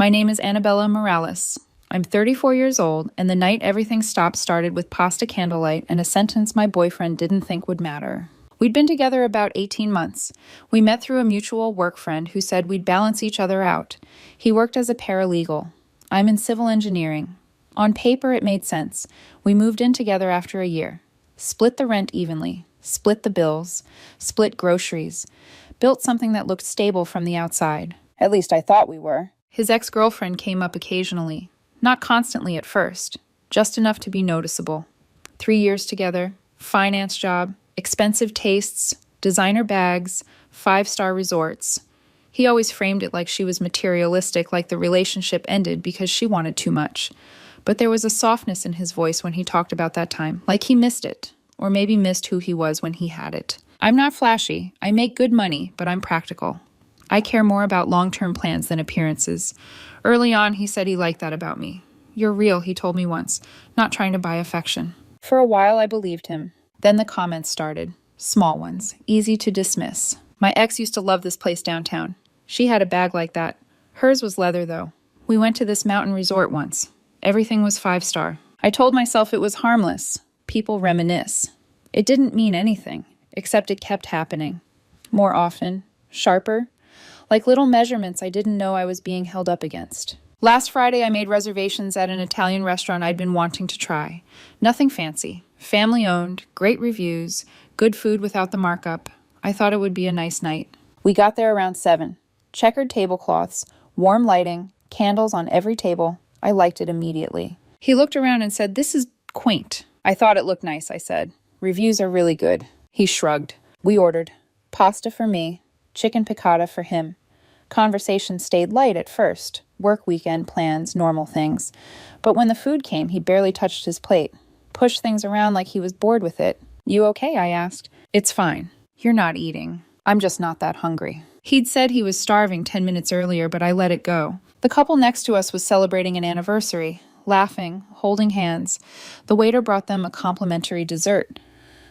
My name is Annabella Morales. I'm 34 years old, and the night everything stopped started with pasta candlelight and a sentence my boyfriend didn't think would matter. We'd been together about 18 months. We met through a mutual work friend who said we'd balance each other out. He worked as a paralegal. I'm in civil engineering. On paper, it made sense. We moved in together after a year. Split the rent evenly. Split the bills. Split groceries. Built something that looked stable from the outside. At least I thought we were. His ex-girlfriend came up occasionally. Not constantly at first. Just enough to be noticeable. 3 years together. Finance job. Expensive tastes. Designer bags. 5-star resorts. He always framed it like she was materialistic, like the relationship ended because she wanted too much. But there was a softness in his voice when he talked about that time, like he missed it, or maybe missed who he was when he had it. I'm not flashy. I make good money, but I'm practical. I care more about long-term plans than appearances. Early on, he said he liked that about me. You're real, he told me once, not trying to buy affection. For a while, I believed him. Then the comments started. Small ones, easy to dismiss. My ex used to love this place downtown. She had a bag like that. Hers was leather, though. We went to this mountain resort once. Everything was 5-star. I told myself it was harmless. People reminisce. It didn't mean anything, except it kept happening. More often. Sharper. Like little measurements I didn't know I was being held up against. Last Friday, I made reservations at an Italian restaurant I'd been wanting to try. Nothing fancy. Family-owned, great reviews, good food without the markup. I thought it would be a nice night. We got there around 7. Checkered tablecloths, warm lighting, candles on every table. I liked it immediately. He looked around and said, "This is quaint." I thought it looked nice, I said. "Reviews are really good." He shrugged. We ordered. Pasta for me, chicken piccata for him. Conversation stayed light at first. Work weekend plans, normal things. But when the food came, he barely touched his plate. Pushed things around like he was bored with it. "You okay?" I asked. "It's fine. You're not eating. I'm just not that hungry." He'd said he was starving 10 minutes earlier, but I let it go. The couple next to us was celebrating an anniversary, laughing, holding hands. The waiter brought them a complimentary dessert.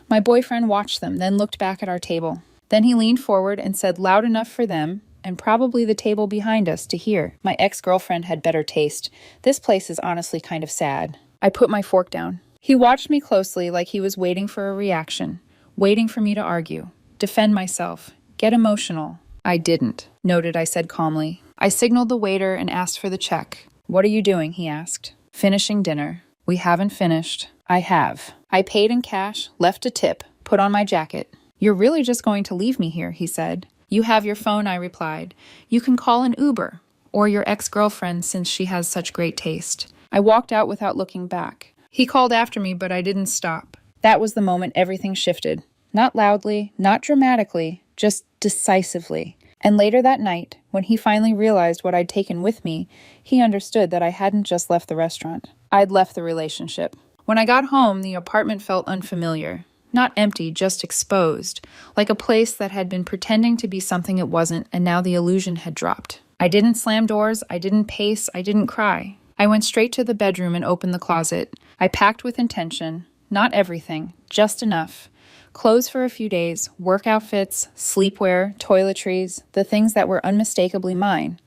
My boyfriend watched them, then looked back at our table. Then he leaned forward and said loud enough for them, and probably the table behind us, to hear. My ex-girlfriend had better taste. This place is honestly kind of sad. I put my fork down. He watched me closely like he was waiting for a reaction, waiting for me to argue, defend myself, get emotional. I didn't. "Noted," I said calmly. I signaled the waiter and asked for the check. "What are you doing?" he asked. "Finishing dinner." "We haven't finished." "I have." I paid in cash, left a tip, put on my jacket. "You're really just going to leave me here," he said. "You have your phone," I replied. "You can call an Uber, or your ex-girlfriend since she has such great taste." I walked out without looking back. He called after me, but I didn't stop. That was the moment everything shifted. Not loudly, not dramatically, just decisively. And later that night, when he finally realized what I'd taken with me, he understood that I hadn't just left the restaurant. I'd left the relationship. When I got home, the apartment felt unfamiliar. Not empty, just exposed. Like a place that had been pretending to be something it wasn't, and now the illusion had dropped. I didn't slam doors, I didn't pace, I didn't cry. I went straight to the bedroom and opened the closet. I packed with intention. Not everything, just enough. Clothes for a few days, work outfits, sleepwear, toiletries, the things that were unmistakably mine.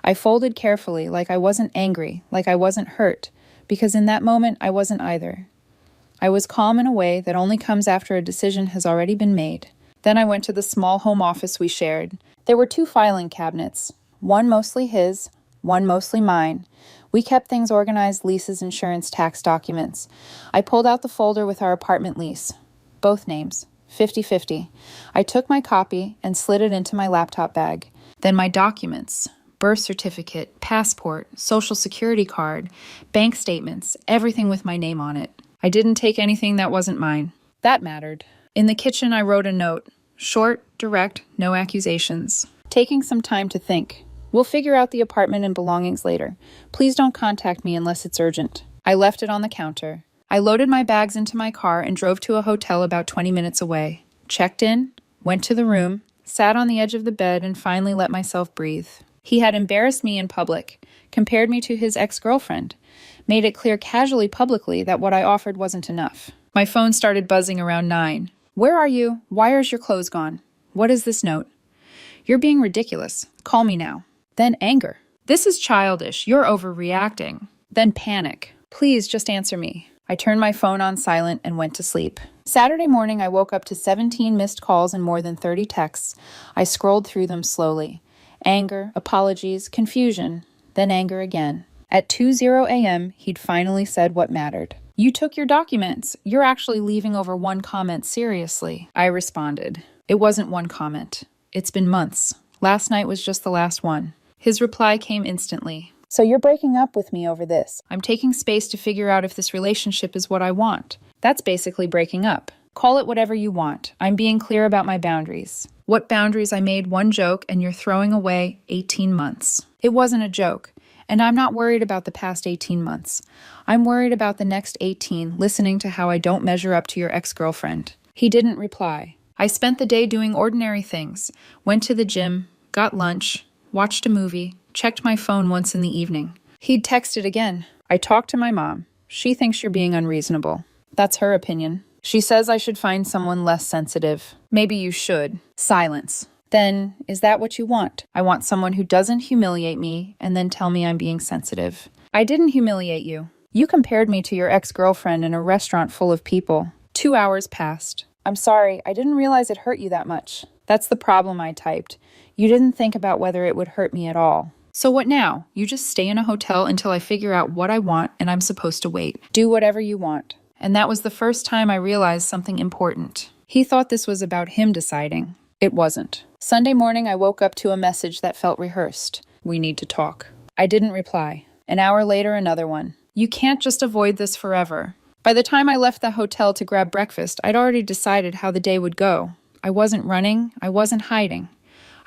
I folded carefully, like I wasn't angry, like I wasn't hurt, because in that moment I wasn't either. I was calm in a way that only comes after a decision has already been made. Then I went to the small home office we shared. There were 2 filing cabinets, one mostly his, one mostly mine. We kept things organized: leases, insurance, tax documents. I pulled out the folder with our apartment lease. Both names, 50-50. I took my copy and slid it into my laptop bag. Then my documents, birth certificate, passport, social security card, bank statements, everything with my name on it. I didn't take anything that wasn't mine. That mattered. In the kitchen, I wrote a note. Short, direct, no accusations. Taking some time to think. We'll figure out the apartment and belongings later. Please don't contact me unless it's urgent. I left it on the counter. I loaded my bags into my car and drove to a hotel about 20 minutes away. Checked in, went to the room, sat on the edge of the bed, and finally let myself breathe. He had embarrassed me in public, compared me to his ex-girlfriend, made it clear casually publicly that what I offered wasn't enough. My phone started buzzing around 9. "Where are you? Why are your clothes gone? What is this note?" "You're being ridiculous. Call me now." Then anger. This is childish. You're overreacting. Then panic. Please just answer me. I turned my phone on silent and went to sleep. Saturday morning, I woke up to 17 missed calls and more than 30 texts. I scrolled through them slowly. Anger, apologies, confusion, then anger again. At 2:00 a.m., he'd finally said what mattered. You took your documents. You're actually leaving over one comment seriously. I responded. It wasn't one comment. It's been months. Last night was just the last one. His reply came instantly. So you're breaking up with me over this? I'm taking space to figure out if this relationship is what I want. That's basically breaking up. Call it whatever you want. I'm being clear about my boundaries. What boundaries? I made one joke and you're throwing away 18 months. It wasn't a joke. And I'm not worried about the past 18 months. I'm worried about the next 18, listening to how I don't measure up to your ex-girlfriend. He didn't reply. I spent the day doing ordinary things. Went to the gym, got lunch, watched a movie, checked my phone once in the evening. He'd texted again. I talked to my mom. She thinks you're being unreasonable. That's her opinion. She says I should find someone less sensitive. Maybe you should. Silence. Then, is that what you want? I want someone who doesn't humiliate me and then tell me I'm being sensitive. I didn't humiliate you. You compared me to your ex-girlfriend in a restaurant full of people. 2 hours passed. I'm sorry, I didn't realize it hurt you that much. That's the problem, I typed. You didn't think about whether it would hurt me at all. So what now? You just stay in a hotel until I figure out what I want and I'm supposed to wait. Do whatever you want. And that was the first time I realized something important. He thought this was about him deciding. It wasn't. Sunday morning, I woke up to a message that felt rehearsed. We need to talk. I didn't reply. An hour later, another one. You can't just avoid this forever. By the time I left the hotel to grab breakfast, I'd already decided how the day would go. I wasn't running. I wasn't hiding.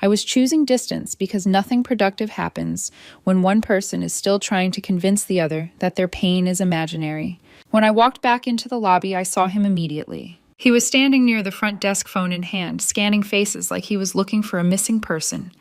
I was choosing distance because nothing productive happens when one person is still trying to convince the other that their pain is imaginary. When I walked back into the lobby, I saw him immediately. He was standing near the front desk, phone in hand, scanning faces like he was looking for a missing person.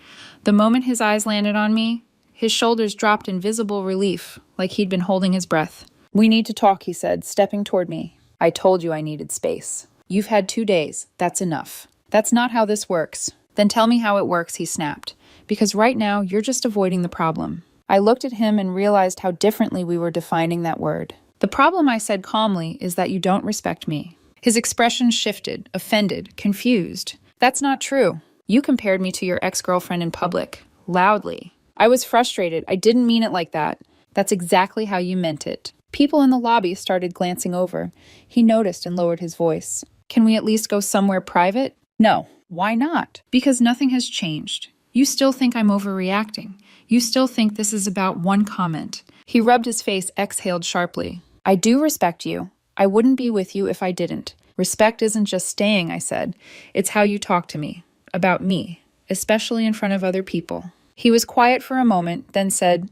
The moment his eyes landed on me, his shoulders dropped in visible relief, like he'd been holding his breath. We need to talk, he said, stepping toward me. I told you I needed space. You've had 2 days. That's enough. That's not how this works. Then tell me how it works, he snapped. Because right now, you're just avoiding the problem. I looked at him and realized how differently we were defining that word. The problem, I said calmly, is that you don't respect me. His expression shifted, offended, confused. That's not true. You compared me to your ex-girlfriend in public, loudly. I was frustrated. I didn't mean it like that. That's exactly how you meant it. People in the lobby started glancing over. He noticed and lowered his voice. Can we at least go somewhere private? No. Why not? Because nothing has changed. You still think I'm overreacting. You still think this is about one comment. He rubbed his face, exhaled sharply. I do respect you. I wouldn't be with you if I didn't. Respect isn't just staying, I said. It's how you talk to me. About me. Especially in front of other people. He was quiet for a moment, then said,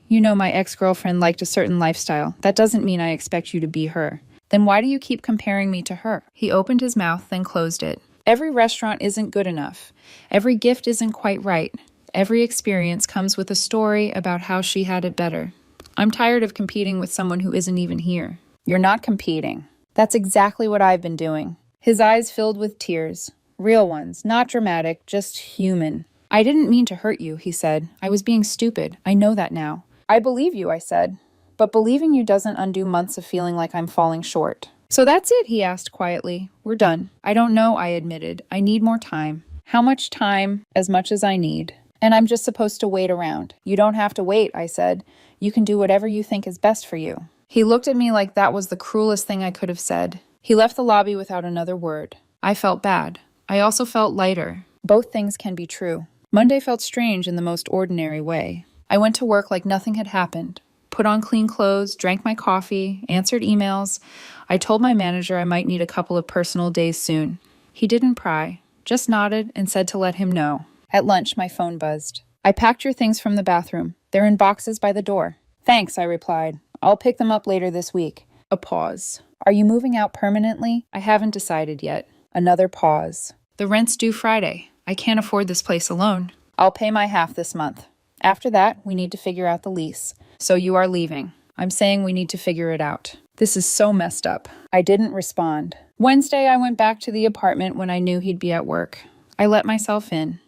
You know my ex-girlfriend liked a certain lifestyle. That doesn't mean I expect you to be her. Then why do you keep comparing me to her? He opened his mouth, then closed it. Every restaurant isn't good enough. Every gift isn't quite right. Every experience comes with a story about how she had it better. I'm tired of competing with someone who isn't even here. You're not competing. That's exactly what I've been doing. His eyes filled with tears. Real ones, not dramatic, just human. I didn't mean to hurt you, he said. I was being stupid. I know that now. I believe you, I said. But believing you doesn't undo months of feeling like I'm falling short. So that's it, he asked quietly. We're done. I don't know, I admitted. I need more time. How much time? As much as I need. And I'm just supposed to wait around. You don't have to wait, I said. You can do whatever you think is best for you. He looked at me like that was the cruelest thing I could have said. He left the lobby without another word. I felt bad. I also felt lighter. Both things can be true. Monday felt strange in the most ordinary way. I went to work like nothing had happened. Put on clean clothes, drank my coffee, answered emails. I told my manager I might need a couple of personal days soon. He didn't pry, just nodded and said to let him know. At lunch, my phone buzzed. I packed your things from the bathroom. They're in boxes by the door. Thanks, I replied. I'll pick them up later this week. A pause. Are you moving out permanently? I haven't decided yet. Another pause. The rent's due Friday. I can't afford this place alone. I'll pay my half this month. After that, we need to figure out the lease. So you are leaving. I'm saying we need to figure it out. This is so messed up. I didn't respond. Wednesday, I went back to the apartment when I knew he'd be at work. I let myself in.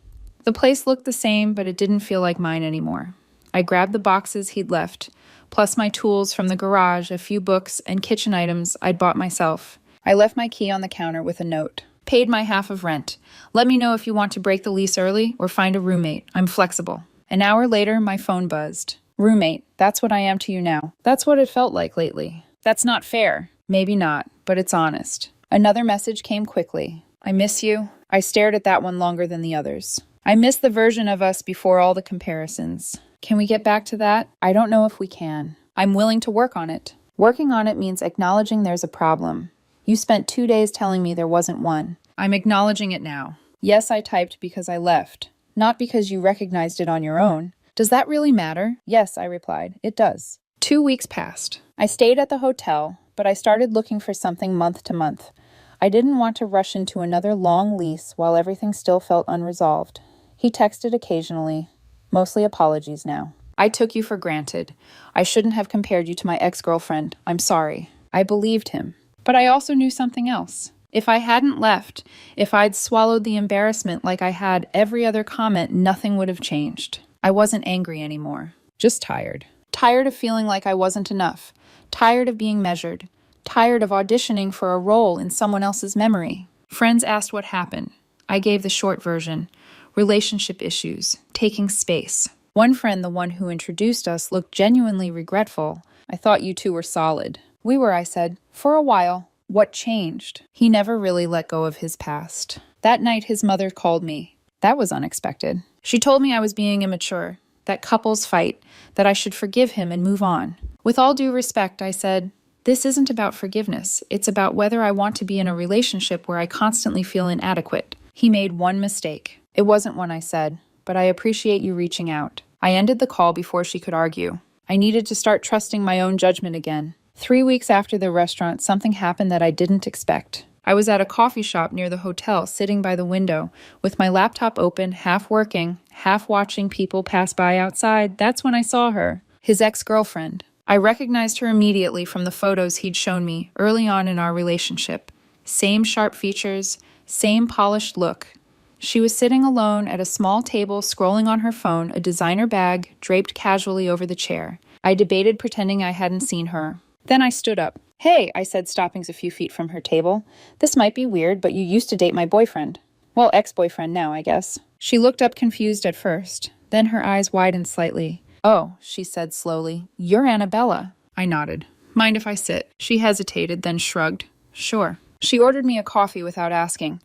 The place looked the same, but it didn't feel like mine anymore. I grabbed the boxes he'd left, plus my tools from the garage, a few books, and kitchen items I'd bought myself. I left my key on the counter with a note. Paid my half of rent. Let me know if you want to break the lease early or find a roommate. I'm flexible. An hour later, my phone buzzed. Roommate, that's what I am to you now. That's what it felt like lately. That's not fair. Maybe not, but it's honest. Another message came quickly. I miss you. I stared at that one longer than the others. I miss the version of us before all the comparisons. Can we get back to that? I don't know if we can. I'm willing to work on it. Working on it means acknowledging there's a problem. You spent 2 days telling me there wasn't one. I'm acknowledging it now. Yes, I typed because I left, not because you recognized it on your own. Does that really matter? Yes, I replied. It does. 2 weeks passed. I stayed at the hotel, but I started looking for something month to month. I didn't want to rush into another long lease while everything still felt unresolved. He texted occasionally, mostly apologies now. I took you for granted. I shouldn't have compared you to my ex-girlfriend. I'm sorry. I believed him. But I also knew something else. If I hadn't left, if I'd swallowed the embarrassment like I had every other comment, nothing would have changed. I wasn't angry anymore. Just tired. Tired of feeling like I wasn't enough. Tired of being measured. Tired of auditioning for a role in someone else's memory. Friends asked what happened. I gave the short version. Relationship issues. Taking space. One friend, the one who introduced us, looked genuinely regretful. I thought you two were solid. We were, I said. For a while. What changed? He never really let go of his past. That night, his mother called me. That was unexpected. She told me I was being immature, that couples fight, that I should forgive him and move on. With all due respect, I said, this isn't about forgiveness. It's about whether I want to be in a relationship where I constantly feel inadequate. He made one mistake. It wasn't one, I said, but I appreciate you reaching out. I ended the call before she could argue. I needed to start trusting my own judgment again. 3 weeks after the restaurant, something happened that I didn't expect. I was at a coffee shop near the hotel, sitting by the window, with my laptop open, half working, half watching people pass by outside. That's when I saw her, his ex-girlfriend. I recognized her immediately from the photos he'd shown me early on in our relationship. Same sharp features, same polished look. She was sitting alone at a small table, scrolling on her phone, a designer bag draped casually over the chair. I debated pretending I hadn't seen her. Then I stood up. Hey, I said, stopping a few feet from her table. This might be weird, but you used to date my boyfriend. Well, ex-boyfriend now, I guess. She looked up confused at first. Then her eyes widened slightly. Oh, she said slowly. You're Annabella. I nodded. Mind if I sit? She hesitated, then shrugged. Sure. She ordered me a coffee without asking.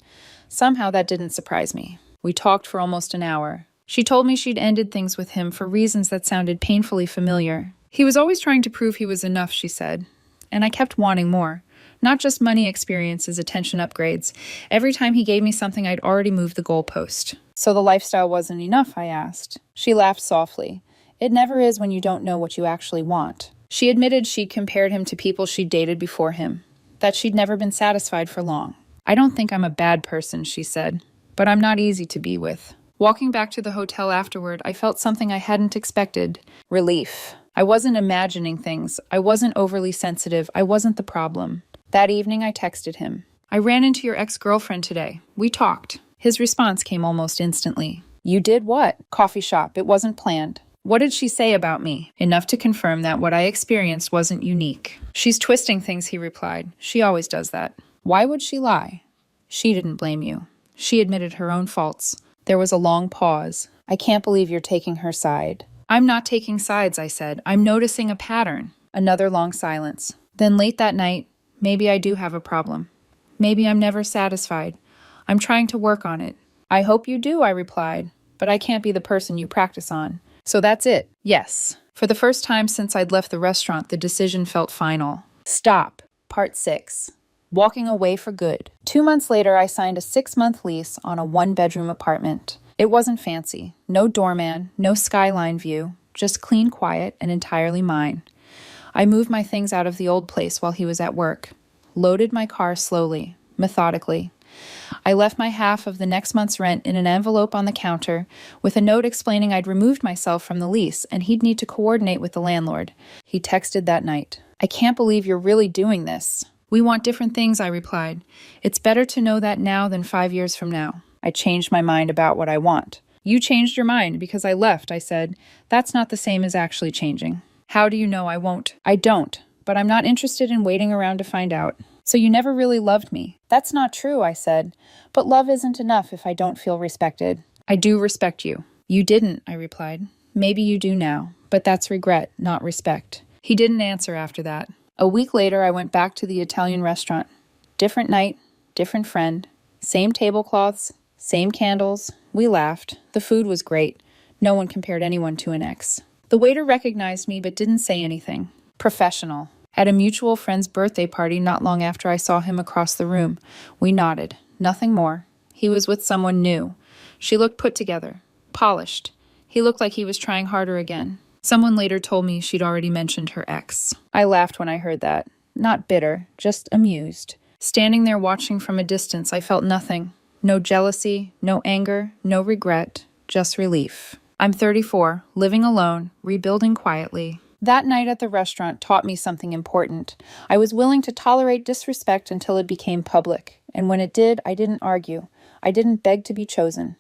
Somehow that didn't surprise me. We talked for almost an hour. She told me she'd ended things with him for reasons that sounded painfully familiar. He was always trying to prove he was enough, she said. And I kept wanting more. Not just money, experiences, attention upgrades. Every time he gave me something, I'd already moved the goalpost. So the lifestyle wasn't enough, I asked. She laughed softly. It never is when you don't know what you actually want. She admitted she'd compared him to people she'd dated before him, that she'd never been satisfied for long. I don't think I'm a bad person, she said, but I'm not easy to be with. Walking back to the hotel afterward, I felt something I hadn't expected. Relief. I wasn't imagining things. I wasn't overly sensitive. I wasn't the problem. That evening, I texted him. I ran into your ex-girlfriend today. We talked. His response came almost instantly. You did what? Coffee shop. It wasn't planned. What did she say about me? Enough to confirm that what I experienced wasn't unique. She's twisting things, he replied. She always does that. Why would she lie? She didn't blame you. She admitted her own faults. There was a long pause. I can't believe you're taking her side. I'm not taking sides, I said. I'm noticing a pattern. Another long silence. Then late that night, maybe I do have a problem. Maybe I'm never satisfied. I'm trying to work on it. I hope you do, I replied, but I can't be the person you practice on. So that's it. Yes. For the first time since I'd left the restaurant, the decision felt final. Stop. Part 6. Walking away for good. 2 months later, I signed a 6-month lease on a 1-bedroom apartment. It wasn't fancy. No doorman, no skyline view, just clean, quiet, and entirely mine. I moved my things out of the old place while he was at work, loaded my car slowly, methodically. I left my half of the next month's rent in an envelope on the counter with a note explaining I'd removed myself from the lease and he'd need to coordinate with the landlord. He texted that night. I can't believe you're really doing this. We want different things, I replied. It's better to know that now than 5 years from now. I changed my mind about what I want. You changed your mind because I left, I said. That's not the same as actually changing. How do you know I won't? I don't, but I'm not interested in waiting around to find out. So you never really loved me. That's not true, I said. But love isn't enough if I don't feel respected. I do respect you. You didn't, I replied. Maybe you do now, but that's regret, not respect. He didn't answer after that. A week later, I went back to the Italian restaurant. Different night, different friend. Same tablecloths, same candles. We laughed. The food was great. No one compared anyone to an ex. The waiter recognized me but didn't say anything. Professional. At a mutual friend's birthday party not long after I saw him across the room. We nodded. Nothing more. He was with someone new. She looked put together. Polished. He looked like he was trying harder again. Someone later told me she'd already mentioned her ex. I laughed when I heard that. Not bitter, just amused. Standing there watching from a distance, I felt nothing. No jealousy, no anger, no regret, just relief. I'm 34, living alone, rebuilding quietly. That night at the restaurant taught me something important. I was willing to tolerate disrespect until it became public. And when it did, I didn't argue. I didn't beg to be chosen.